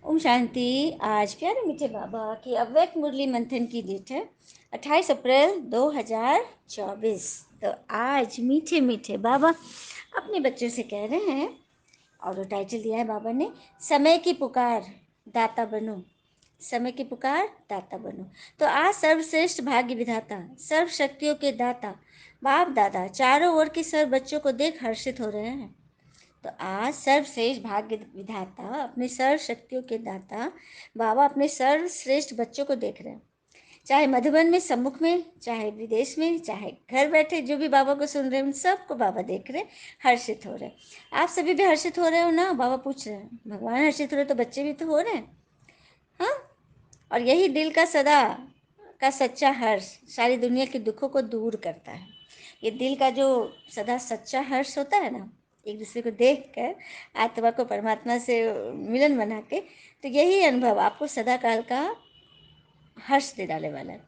ओम शांति। आज प्यारे मीठे बाबा की अव्यक्त मुरली मंथन की डेट है 28 अप्रैल 2024। तो आज मीठे मीठे बाबा अपने बच्चों से कह रहे हैं, और वो टाइटल दिया है बाबा ने, समय की पुकार दाता बनो। समय की पुकार दाता बनो। तो आज सर्वश्रेष्ठ भाग्य विधाता, सर्व शक्तियों के दाता बाप दादा चारों ओर के सर्व बच्चों को देख हर्षित हो रहे हैं। तो आज सर्वश्रेष्ठ भाग्य विधाता, अपने सर्व शक्तियों के दाता बाबा अपने सर्वश्रेष्ठ बच्चों को देख रहे हैं। चाहे मधुबन में, सम्मुख में, चाहे विदेश में, चाहे घर बैठे जो भी बाबा को सुन रहे हैं, उन सबको बाबा देख रहे हैं, हर्षित हो रहे हैं। आप सभी भी हर्षित हो रहे हो ना? बाबा पूछ रहे हैं। भगवान हर्षित हो रहे तो बच्चे भी तो हो रहे हैं। हाँ, और यही दिल का सदा का सच्चा हर्ष सारी दुनिया के दुखों को दूर करता है। ये दिल का जो सदा सच्चा हर्ष होता है ना, एक दूसरे को देख कर, आत्मा को परमात्मा से मिलन बना के, तो यही अनुभव आपको सदा काल का हर्ष दे डाले वाला है।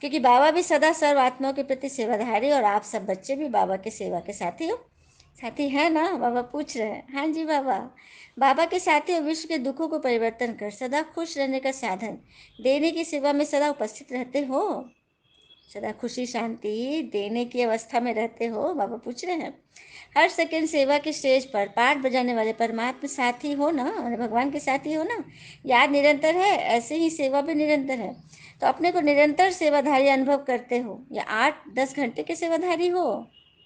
क्योंकि बाबा भी सदा सर्व आत्माओं के प्रति सेवाधारी, और आप सब बच्चे भी बाबा के सेवा के साथी हो। साथी है ना? बाबा पूछ रहे हैं। हाँ जी बाबा। बाबा के साथी हो, विश्व के दुखों को परिवर्तन कर सदा खुश रहने का साधन देने की सेवा में सदा उपस्थित रहते हो। सदा खुशी शांति देने की अवस्था में रहते हो, बाबा पूछ रहे हैं। हर सेकंड सेवा के स्टेज पर पाठ बजाने वाले परमात्मा साथी हो ना, भगवान के साथी हो ना। याद निरंतर है, ऐसे ही सेवा भी निरंतर है। तो अपने को निरंतर सेवाधारी अनुभव करते हो, या 8-10 घंटे के सेवाधारी हो।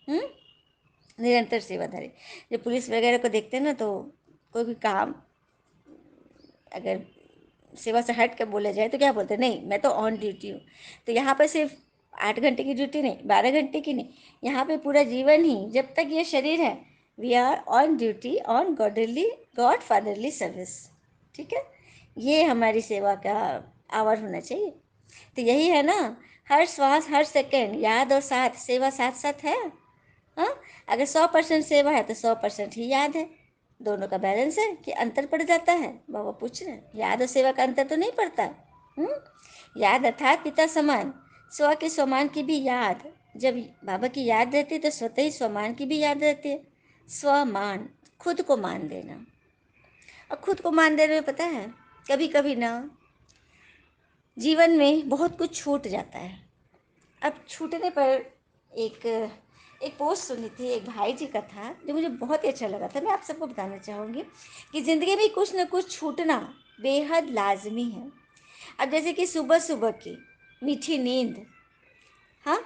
निरंतर सेवाधारी। जो पुलिस वगैरह को देखते हैं ना, तो कोई भी काम अगर सेवा से हट कर बोला जाए तो क्या बोलते हैं? नहीं, मैं तो ऑन ड्यूटी हूँ। तो यहाँ पर सिर्फ 8 घंटे की ड्यूटी नहीं, 12 घंटे की नहीं, यहाँ पे पूरा जीवन ही, जब तक ये शरीर है, we are on duty, on God fatherly service. ठीक है, ये हमारी सेवा का आवर होना चाहिए। तो यही है ना, हर श्वास हर सेकंड याद और साथ सेवा साथ साथ है। हाँ, अगर 100% सेवा है तो 100% ही याद है। दोनों का बैलेंस है कि अंतर पड़ जाता है? बाबा पूछ रहे हैं। याद और सेवा का अंतर तो नहीं पड़ता। याद अर्थात पिता समान, स्व के स्वमान की भी याद। जब बाबा की याद रहती है तो स्वतः ही स्वमान की भी याद रहती है। स्वमान, खुद को मान देना। और खुद को मान देने में पता है, कभी कभी ना जीवन में बहुत कुछ छूट जाता है। अब छूटने पर एक एक पोस्ट सुनी थी, एक भाई जी का था, जो मुझे बहुत ही अच्छा लगा था। मैं आप सबको बताना चाहूँगी कि ज़िंदगी में कुछ न कुछ छूटना बेहद लाजमी है। अब जैसे कि सुबह सुबह की मीठी नींद, हाँ,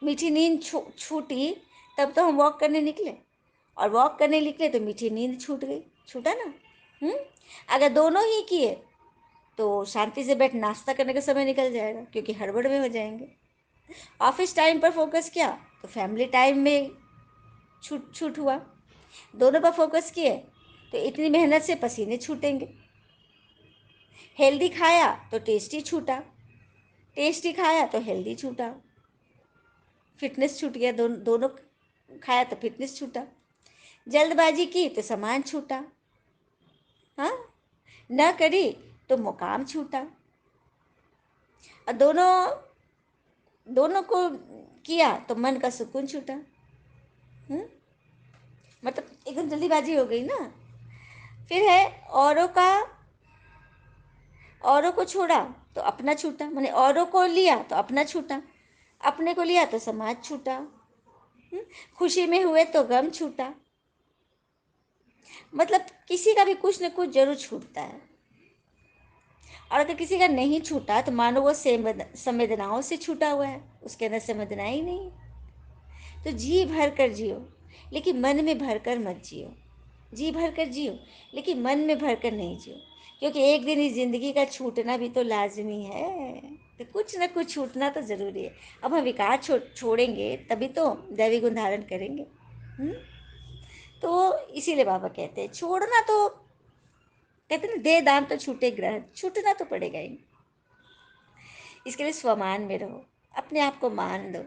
मीठी नींद छूटी, तब तो हम वॉक करने निकले, और वॉक करने निकले तो मीठी नींद छूट गई। छूटा ना? अगर दोनों ही किए तो शांति से बैठ नाश्ता करने का समय निकल जाएगा, क्योंकि हड़बड़ में हो जाएंगे। ऑफिस टाइम पर फोकस किया तो फैमिली टाइम में छूट छूट हुआ। दोनों पर फोकस किए तो इतनी मेहनत से पसीने छूटेंगे। हेल्दी खाया तो टेस्टी छूटा, टेस्टी खाया तो हेल्दी छूटा, फिटनेस छूट गया। दोनों खाया तो फिटनेस छूटा। जल्दबाजी की तो सामान छूटा, हाँ, न करी तो मुकाम छूटा। और दोनों दोनों को किया तो मन का सुकून छूटा। मतलब एकदम जल्दीबाजी हो गई ना। फिर है औरों को छोड़ा तो अपना छूटा, माने औरों को लिया तो अपना छूटा, अपने को लिया तो समाज छूटा। खुशी में हुए तो गम छूटा। मतलब किसी का भी कुछ न कुछ जरूर छूटता है। और अगर किसी का नहीं छूटा तो मानो वो संवेदनाओं से छूटा हुआ है, उसके अंदर संवेदना ही नहीं। तो जी भर कर जियो, लेकिन मन में भर कर मत जियो। जी भर कर जियो, लेकिन मन में भर कर नहीं जियो, क्योंकि एक दिन इस जिंदगी का छूटना भी तो लाजमी है। तो कुछ ना कुछ छूटना तो जरूरी है। अब हम विकार छोड़ेंगे तभी तो दैवी गुण धारण करेंगे। तो इसीलिए बाबा कहते हैं छोड़ना तो, कहते ना, दे दाम तो छूटे ग्रहण, छूटना तो पड़ेगा ही। इसके लिए स्वमान में रहो, अपने आप को मान दो।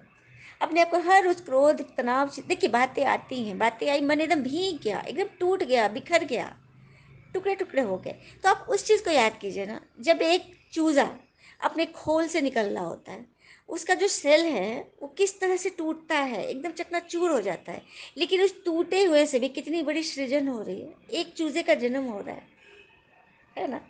अपने आप को हर उस क्रोध तनाव से, देखिए बातें आती हैं, बातें आई, मन एकदम भीग गया, एकदम टूट गया, बिखर गया, टुकड़े टुकड़े हो गए, तो आप उस चीज़ को याद कीजिए ना। जब एक चूज़ा अपने खोल से निकल रहा होता है, उसका जो सेल है वो किस तरह से टूटता है, एकदम चकनाचूर हो जाता है। लेकिन उस टूटे हुए से भी कितनी बड़ी सृजन हो रही है, एक चूजे का जन्म हो रहा है। है ना।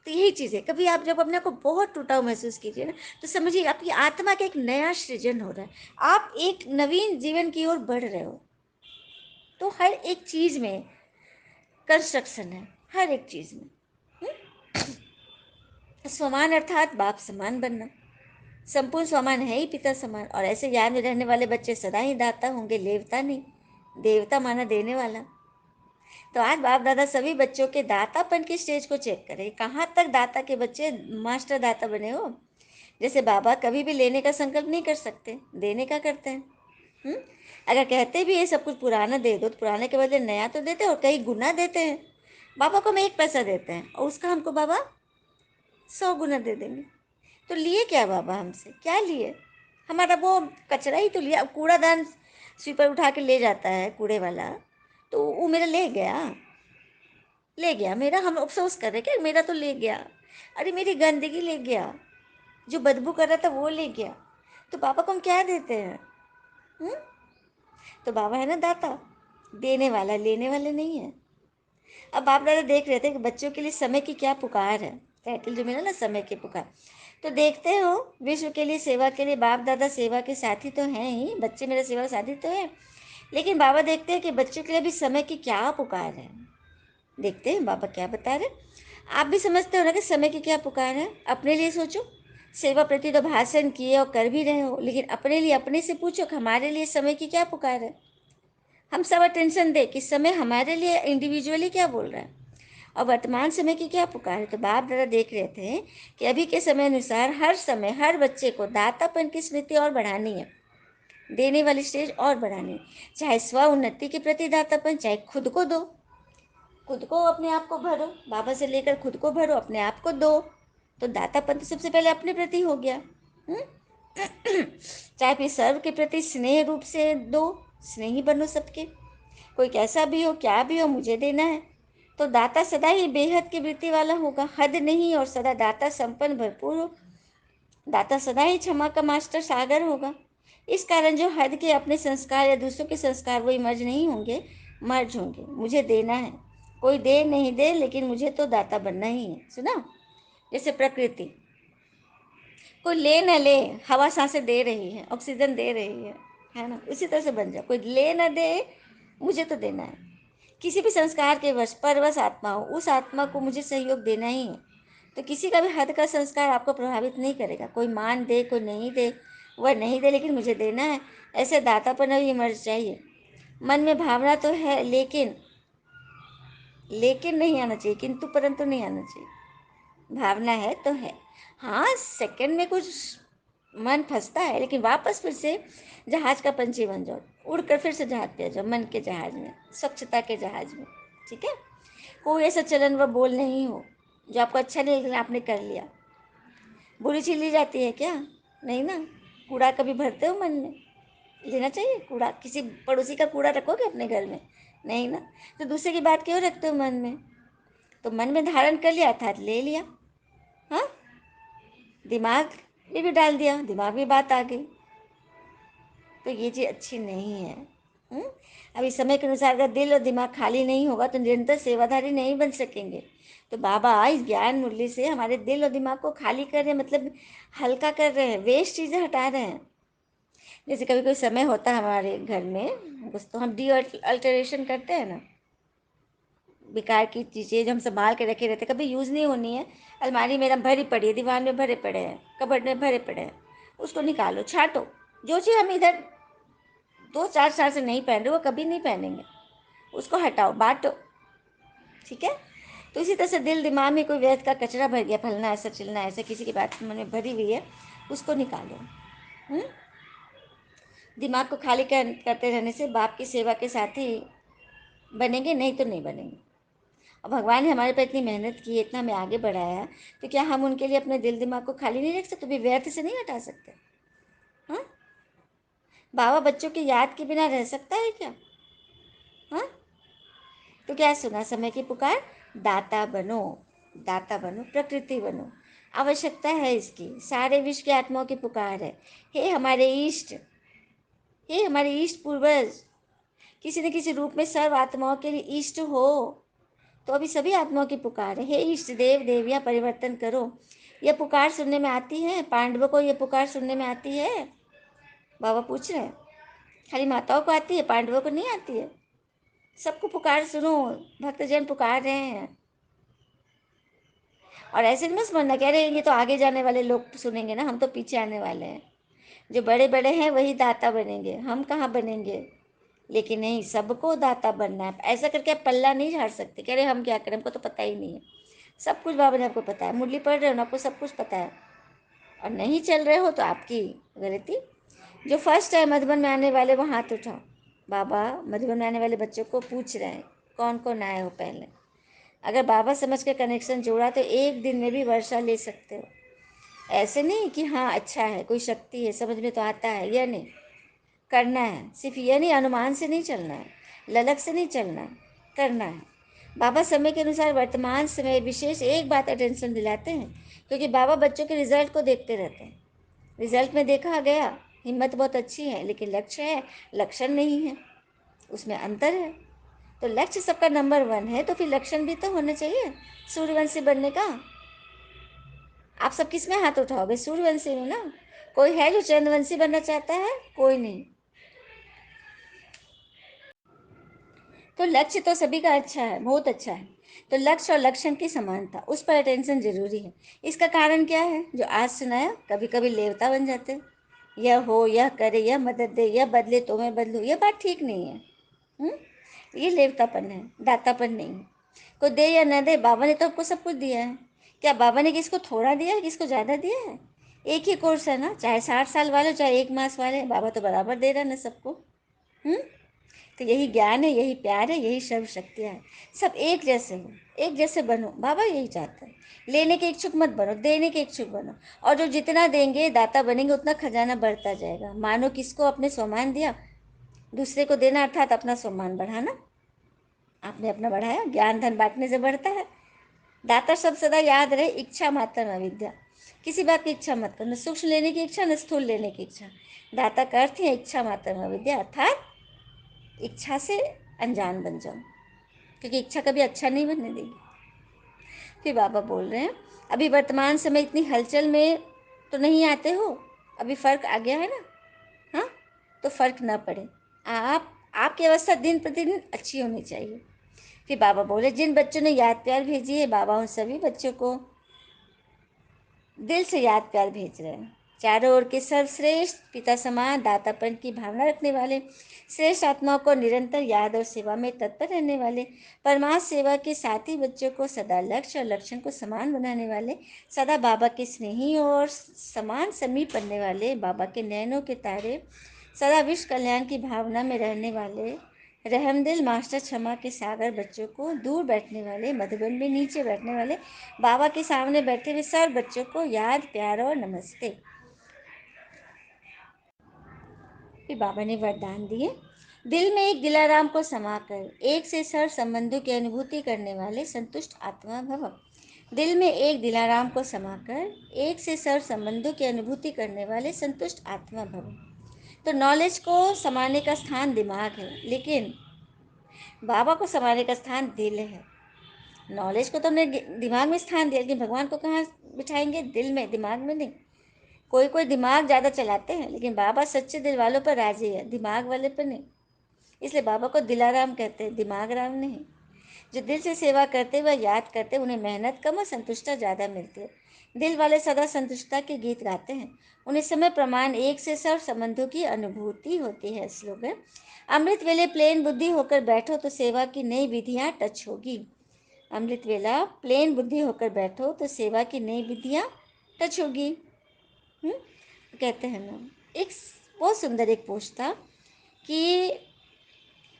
तो यही चीज़ है, कभी आप जब अपने को बहुत टूटा हुआ महसूस कीजिए ना, तो समझिए आपकी आत्मा का एक नया सृजन हो रहा है, आप एक नवीन जीवन की ओर बढ़ रहे हो। तो हर एक चीज़ में कंस्ट्रक्शन है, हर एक चीज़ में। स्वमान अर्थात बाप समान बनना, संपूर्ण स्वमान है ही पिता समान, और ऐसे ज्ञान में रहने वाले बच्चे सदा ही दाता होंगे, लेवता नहीं। देवता माना देने वाला। तो आज बाप दादा सभी बच्चों के दातापन की स्टेज को चेक करें, कहाँ तक दाता के बच्चे मास्टर दाता बने हो। जैसे बाबा कभी भी लेने का संकल्प नहीं कर सकते, देने का करते हैं। हुँ? अगर कहते भी है सब कुछ पुराना दे दो, तो पुराने के बदले नया तो देते हैं, और कई गुना देते हैं। बाबा को हम 1 पैसा देते हैं और उसका हमको बाबा 100 गुना दे देंगे। तो लिए क्या बाबा हमसे? क्या लिए? हमारा वो कचरा ही तो लिया। अब कूड़ादान स्वीपर उठा के ले जाता है कूड़े वाला, तो वो मेरा ले गया मेरा, हम अफ़सोस कर रहे क्या मेरा तो ले गया। अरे मेरी गंदगी ले गया, जो बदबू कर रहा था वो ले गया। तो पापा को हम क्या देते हैं? हुँ? तो बाबा है ना दाता, देने वाला, लेने वाले नहीं है। अब बाप दादा देख रहे थे कि बच्चों के लिए समय की क्या पुकार है। टाइटल जो मिला ना, समय की पुकार। तो देखते हो, विश्व के लिए, सेवा के लिए बाप दादा सेवा के साथी तो हैं ही, बच्चे मेरे सेवा के साथी तो हैं। लेकिन बाबा देखते हैं कि बच्चों के लिए भी समय की क्या पुकार है। देखते हैं बाबा क्या बता रहे। आप भी समझते हो ना कि समय की क्या पुकार है। अपने लिए सोचो, सेवा प्रति तो भाषण किए और कर भी रहे हो, लेकिन अपने लिए अपने से पूछो कि हमारे लिए समय की क्या पुकार है। हम सब अटेंशन दे कि समय हमारे लिए इंडिविजुअली क्या बोल रहा है, और वर्तमान समय की क्या पुकार है। तो बाप दादा देख रहे थे कि अभी के समय अनुसार हर समय हर बच्चे को दातापन की स्मृति और बढ़ानी है, देने वाली स्टेज और बढ़ानी है। चाहे स्व उन्नति के प्रति दातापन, चाहे खुद को दो, खुद को अपने आप को भरो, बाबा से लेकर खुद को भरो, अपने आप को दो। तो दातापन तो सबसे पहले अपने प्रति हो गया। हुँ? चाहे फिर सर्व के प्रति स्नेह रूप से दो, स्नेही बनो सबके। कोई कैसा भी हो, क्या भी हो, मुझे देना है। तो दाता सदा ही बेहद की वृत्ति वाला होगा, हद नहीं, और सदा दाता संपन्न भरपूर हो। दाता सदा ही क्षमा का मास्टर सागर होगा। इस कारण जो हद के अपने संस्कार या दूसरों के संस्कार वही मर्ज नहीं होंगे, मर्ज होंगे। मुझे देना है, कोई दे नहीं दे, लेकिन मुझे तो दाता बनना ही है। सुना, जैसे प्रकृति कोई ले न ले, हवा सांसें दे रही है, ऑक्सीजन दे रही है ना। उसी तरह से बन जाओ, कोई ले न दे, मुझे तो देना है। किसी भी संस्कार के वश परवश आत्मा हो, उस आत्मा को मुझे सहयोग देना ही है। तो किसी का भी हद का संस्कार आपको प्रभावित नहीं करेगा। कोई मान दे, कोई नहीं दे, वह नहीं दे, लेकिन मुझे देना है। ऐसे दातापन अभी मर्ज चाहिए। मन में भावना तो है, लेकिन नहीं आना चाहिए, किंतु परंतु नहीं आना चाहिए। भावना है तो है, हाँ, सेकंड में कुछ मन फंसता है, लेकिन वापस फिर से जहाज का पंछी बन जाओ, उड़कर फिर से जहाज पे आ जाओ, मन के जहाज में, स्वच्छता के जहाज में। ठीक है। कोई ऐसा चलन व बोल नहीं हो जो आपको अच्छा नहीं, लेकिन आपने कर लिया। बुरी चीज ली जाती है क्या? नहीं ना। कूड़ा कभी भरते हो मन में? लेना चाहिए कूड़ा। किसी पड़ोसी का कूड़ा रखोगे अपने घर में? नहीं ना। तो दूसरे की बात क्यों रखते हो मन में? तो मन में धारण कर लिया अर्थात ले लिया। हाँ, दिमाग में भी डाल दिया, दिमाग में बात आ गई। तो ये चीज़ अच्छी नहीं है। हुँ? अभी समय के अनुसार अगर दिल और दिमाग खाली नहीं होगा तो निरंतर सेवाधारी नहीं बन सकेंगे। तो बाबा इस ज्ञान मुरली से हमारे दिल और दिमाग को खाली कर रहे हैं, मतलब हल्का कर रहे हैं, वेस्ट चीज़ें हटा रहे हैं। जैसे कभी कोई समय होता है हमारे घर में, कुछ तो हम डी अल्टरेशन करते हैं ना, बेकार की चीज़ें जो हम संभाल के रखे रहते, कभी यूज़ नहीं होनी है। अलमारी मेरा भरी पड़ी है, दीवार में भरे पड़े हैं, कबर्ड में भरे पड़े हैं, उसको निकालो, छांटो। जो चीज़ हम इधर 2-4 साल से नहीं पहन रहे, वो कभी नहीं पहनेंगे, उसको हटाओ, बांटो। ठीक है। तो इसी तरह से दिल दिमाग में कोई व्यर्थ का कचरा भर गया, फलना ऐसा चिलना ऐसा, किसी की बात मन में भरी हुई है, उसको निकालो। हुँ? दिमाग को खाली करते रहने से बाप की सेवा के साथ ही बनेंगे, नहीं तो नहीं बनेंगे। और भगवान ने हमारे पर इतनी मेहनत की, इतना हमें आगे बढ़ाया, तो क्या हम उनके लिए अपने दिल दिमाग को खाली नहीं रख सकते? भी व्यर्थ से नहीं हटा सकते? हाँ, बाबा बच्चों की याद के बिना रह सकता है क्या? हाँ। तो क्या सुना, समय की पुकार, दाता बनो, दाता बनो, प्रकृति बनो। आवश्यकता है इसकी, सारे विश्व की आत्माओं की पुकार है। हे हमारे इष्ट, हे हमारे इष्ट पूर्वज, किसी न किसी रूप में सर्व आत्माओं के लिए इष्ट हो। तो अभी सभी आत्माओं की पुकार है, हे इष्ट देव देवियाँ परिवर्तन करो। यह पुकार सुनने में आती है? पांडवों को यह पुकार सुनने में आती है? बाबा पूछ रहे हैं। खाली माताओं को आती है, पांडवों को नहीं आती है? सबको पुकार सुनो, भक्तजन पुकार रहे हैं। और ऐसे मत समझना कह रहे हैं ये तो आगे जाने वाले लोग सुनेंगे ना, हम तो पीछे आने वाले हैं। जो बड़े बड़े हैं वही दाता बनेंगे, हम कहाँ बनेंगे। लेकिन नहीं, सबको दाता बनना है। ऐसा करके आप पल्ला नहीं झाड़ सकते, कह रहे हम क्या करें, हमको तो पता ही नहीं है। सब कुछ बाबा ने आपको पता है, मुरली पढ़ रहे हो ना, आपको सब कुछ पता है। और नहीं चल रहे हो तो आपकी गलती। जो फर्स्ट है मधुबन में आने वाले वो हाथ उठाओ। बाबा मधुबन में आने वाले बच्चों को पूछ रहे हैं कौन कौन आए हो पहले। अगर बाबा समझ के कनेक्शन जोड़ा तो एक दिन में भी वर्षा ले सकते हो। ऐसे नहीं कि हाँ अच्छा है, कोई शक्ति है, समझ में तो आता है, यह नहीं करना है। सिर्फ ये नहीं, अनुमान से नहीं चलना है, ललक से नहीं चलना है, करना है। बाबा समय के अनुसार वर्तमान समय विशेष एक बात अटेंशन दिलाते हैं, क्योंकि बाबा बच्चों के रिजल्ट को देखते रहते हैं। रिजल्ट में देखा गया हिम्मत बहुत अच्छी है, लेकिन लक्ष्य है, लक्षण नहीं है, उसमें अंतर है। तो लक्ष्य सबका नंबर 1 है, तो फिर लक्षण भी तो होना चाहिए सूर्यवंशी बनने का। आप सब किस में हाथ उठाओगे? सूर्यवंशी में ना। कोई है जो चंद्रवंशी बनना चाहता है? कोई नहीं। तो लक्ष्य तो सभी का अच्छा है, बहुत अच्छा है। तो लक्ष्य और लक्षण की समानता, उस पर अटेंशन जरूरी है। इसका कारण क्या है? जो आज सुनाया, कभी कभी लेवता बन जाते हैं। यह हो, यह करे, यह मदद दे, यह बदले तो मैं बदलूँ, यह बात ठीक नहीं है। ये लेवतापन है, दातापन नहीं है। कोई दे या न दे, बाबा ने तो आपको सब कुछ दिया है। क्या बाबा ने किसको थोड़ा दिया है, किसको ज़्यादा दिया है? एक ही कोर्स है ना, चाहे 60 साल वाले चाहे 1 मास वाले, बाबा तो बराबर दे रहा है ना सबको। हम्म तो यही ज्ञान है, यही प्यार है, यही सर्व शक्तियाँ है। सब एक जैसे हो, एक जैसे बनो, बाबा यही चाहता है। लेने के इच्छुक मत बनो, देने के इच्छुक बनो। और जो जितना देंगे, दाता बनेंगे, उतना खजाना बढ़ता जाएगा। मानो किसको अपने सम्मान दिया, दूसरे को देना, अर्थात अपना सम्मान बढ़ाना। आपने अपना बढ़ाया, ज्ञान धन बांटने से बढ़ता है। दाता शब्द सदा याद रहे, इच्छा मात्र अविद्या। किसी बात की इच्छा मत करना, सूक्ष्म लेने की इच्छा न स्थूल लेने की इच्छा। दाता का अर्थ है इच्छा मात्र अविद्या, अर्थात इच्छा से अनजान बन जाओ, क्योंकि इच्छा कभी अच्छा नहीं बनने देगी। फिर बाबा बोल रहे हैं, अभी वर्तमान समय इतनी हलचल में तो नहीं आते हो, अभी फर्क आ गया है ना। हाँ, तो फर्क ना पड़े। आपकी अवस्था दिन प्रतिदिन अच्छी होनी चाहिए। फिर बाबा बोले, जिन बच्चों ने याद प्यार भेजी है, बाबा उन सभी बच्चों को दिल से याद प्यार भेज रहे हैं। चारों ओर के सर्वश्रेष्ठ पिता समान दातापन की भावना रखने वाले, श्रेष्ठ आत्माओं को निरंतर याद और सेवा में तत्पर रहने वाले, परमार्थ सेवा के साथी बच्चों को सदा लक्ष्य और लक्षण को समान बनाने वाले, सदा बाबा के स्नेही और समान समीप बनने वाले, बाबा के नैनों के तारे, सदा विश्व कल्याण की भावना में रहने वाले, रहमदिल मास्टर क्षमा के सागर बच्चों को, दूर बैठने वाले, मधुबन में नीचे बैठने वाले, बाबा के सामने बैठे हुए सब बच्चों को याद प्यार और नमस्ते। फिर बाबा ने वरदान दिए, दिल में एक दिलाराम को समाकर एक से सर संबंधों की अनुभूति करने वाले संतुष्ट आत्मा भव। दिल में एक दिलाराम को समाकर एक से सर संबंधों की अनुभूति करने वाले संतुष्ट आत्मा भव। तो नॉलेज को समाने का स्थान दिमाग है, लेकिन बाबा को समाने का स्थान दिल है। नॉलेज को तो हमने दिमाग में स्थान दिया, लेकिन भगवान को कहाँ बिठाएंगे? दिल में, दिमाग में नहीं। कोई कोई दिमाग ज़्यादा चलाते हैं, लेकिन बाबा सच्चे दिल वालों पर राजी है, दिमाग वाले पर नहीं। इसलिए बाबा को दिलाराम कहते हैं, दिमाग राम नहीं। जो दिल से सेवा करते व याद करते, उन्हें मेहनत कम और संतुष्टता ज़्यादा मिलती है। दिल वाले सदा संतुष्टता के गीत गाते हैं, उन्हें समय प्रमाण एक से सर्व संबंधों की अनुभूति होती है। स्लोगन, अमृत वेले प्लेन बुद्धि होकर बैठो तो सेवा की नई विधियाँ टच होगी। अमृत वेला प्लेन बुद्धि होकर बैठो तो सेवा की नई विधियाँ टच होगी। कहते हैं ना, एक बहुत सुंदर एक पोस्ट था कि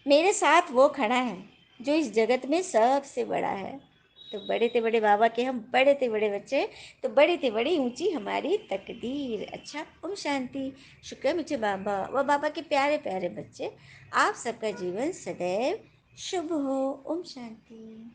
मेरे साथ वो खड़ा है जो इस जगत में सबसे बड़ा है। तो बड़े थे बड़े बाबा के हम, बड़े थे बड़े बच्चे, तो बड़ी थी बड़ी ऊंची हमारी तकदीर। अच्छा, ओम शांति। शुक्र मीठे बाबा व बाबा के प्यारे प्यारे बच्चे, आप सबका जीवन सदैव शुभ हो। ओम शांति।